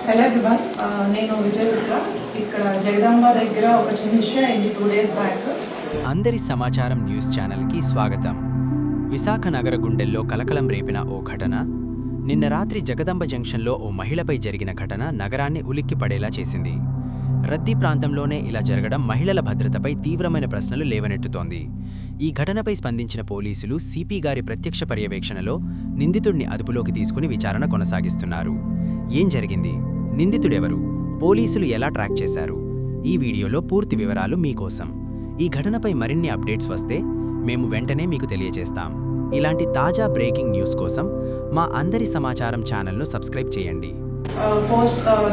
Hello everyone, నేను విజయ్ రుద్ర. ఇక్కడ జగదాంబ దగ్గర ఒక చిన్న ఇష్యూ అయింది 2 days బ్యాక్. అందరి సమాచారం న్యూస్ ఛానల్కి స్వాగతం. విశాఖ నగర గుండెల్లో కలకలం రేపిన ఓ ఘటన. నిన్న రాత్రి జగదాంబ జంక్షన్లో ఓ మహిళపై జరిగిన ఘటన నగరాన్ని ఉలిక్కిపడేలా చేసింది. రద్దీ ప్రాంతంలోనే ఇలా జరగడం మహిళల భద్రతపై తీవ్రమైన ప్రశ్నలు లేవనెత్తుతోంది. ఈ ఘటనపై స్పందించిన పోలీసులు సిపి గారి ప్రత్యక్ష పర్యవేక్షణలో నిందితుడిని అదుపులోకి తీసుకుని విచారణ కొనసాగిస్తున్నారు. ఏం జరిగింది? నిందితుడెవరు? పోలీసులు ఎలా ట్రాక్ చేశారు? ఈ వీడియోలో పూర్తి వివరాలు మీకోసం. ఈ ఘటనపై మరిన్ని అప్డేట్స్ వస్తే మేము వెంటనే మీకు తెలియజేస్తాం. ఇలాంటి తాజా బ్రేకింగ్ న్యూస్ కోసం మా అందరి సమాచారం ఛానల్ను సబ్స్క్రైబ్ చేయండి.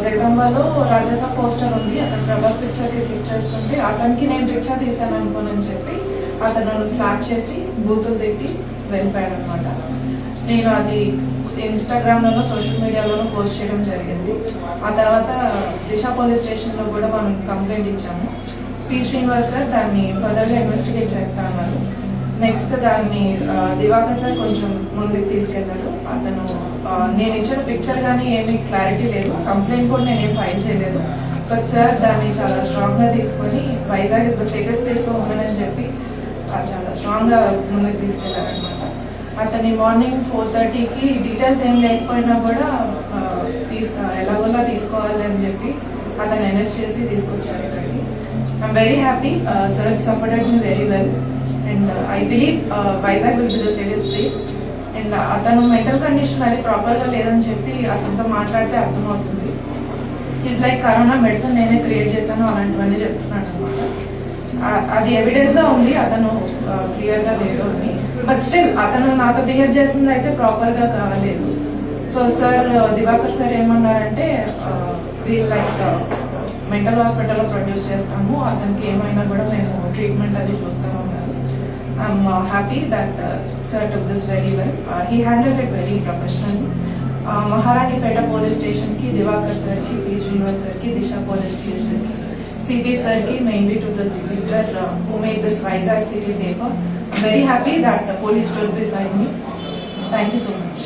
జగదాంబలో రాజసా పోస్టర్ ఉంది. అతను ప్రభాస్ పిక్చర్కి క్లిక్ చేస్తుంటే అతనికి నేను పిక్చర్ తీసాను అనుకోనని చెప్పి అతను నన్ను స్లాప్ చేసి బూతులు తిట్టి వెళ్ళిపోయాడు అనమాట. నేను అది ఇన్స్టాగ్రామ్లోనూ సోషల్ మీడియాలోనూ పోస్ట్ చేయడం జరిగింది. ఆ తర్వాత దిశ పోలీస్ స్టేషన్లో కూడా మనం కంప్లైంట్ ఇచ్చాము. పి శ్రీనివాస్ సార్ దాన్ని ఫర్దర్గా ఇన్వెస్టిగేట్ చేస్తా అన్నారు. నెక్స్ట్ దాన్ని దివాకర్ సార్ కొంచెం ముందుకు తీసుకెళ్లారు. అతను నేను ఇచ్చిన పిక్చర్ కానీ ఏమీ క్లారిటీ లేదు, కంప్లైంట్ కూడా నేనేం ఫైల్ చేయలేదు. బట్ సార్ దాన్ని చాలా స్ట్రాంగ్గా తీసుకొని Vizag is the safest place for women అని చెప్పి చాలా స్ట్రాంగ్గా ముందుకు తీసుకెళ్లారనమాట. అతని మార్నింగ్ 4:30కి డీటెయిల్స్ ఏం లేకపోయినా కూడా ఎలాగోలా తీసుకోవాలి అని చెప్పి అతను ఎన్ఎస్ చేసి తీసుకొచ్చారు ఇక్కడికి. I'm very happy. Sir supported me very well and I believe Vizag will be the safest place. And అతను మెంటల్ కండిషన్ అది ప్రాపర్గా లేదని చెప్పి అతనితో మాట్లాడితే అర్థమవుతుంది. ఈజ్ లైక్ కరోనా మెడిసిన్ నేనే క్రియేట్ చేశాను అలాంటివన్నీ చెప్తున్నాడు అనమాట. అది ఎవిడెంట్గా ఉంది, అతను క్లియర్గా లేడు అని. బట్ స్టిల్ అతను నాతో బిహేవ్ చేసింది అయితే ప్రాపర్గా కాలేదు. సో సార్ దివాకర్ సార్ ఏమన్నారంటే వీళ్ళు లైక్ మెంటల్ హాస్పిటల్లో ప్రొడ్యూస్ చేస్తాము, అతనికి ఏమైనా కూడా మేము ట్రీట్మెంట్ అది చూస్తాము అన్నారు. I'm happy that sir took this very well. He handled it very professional. Maharanipeta police స్టేషన్కి, దివాకర్ సార్కి, పి శ్రీనివాస్ సార్కి, Disha police station CP sir ki, mainly to the CP sir who made this Vizag city safer. I'm very happy that the police stood beside me. Thank you so much.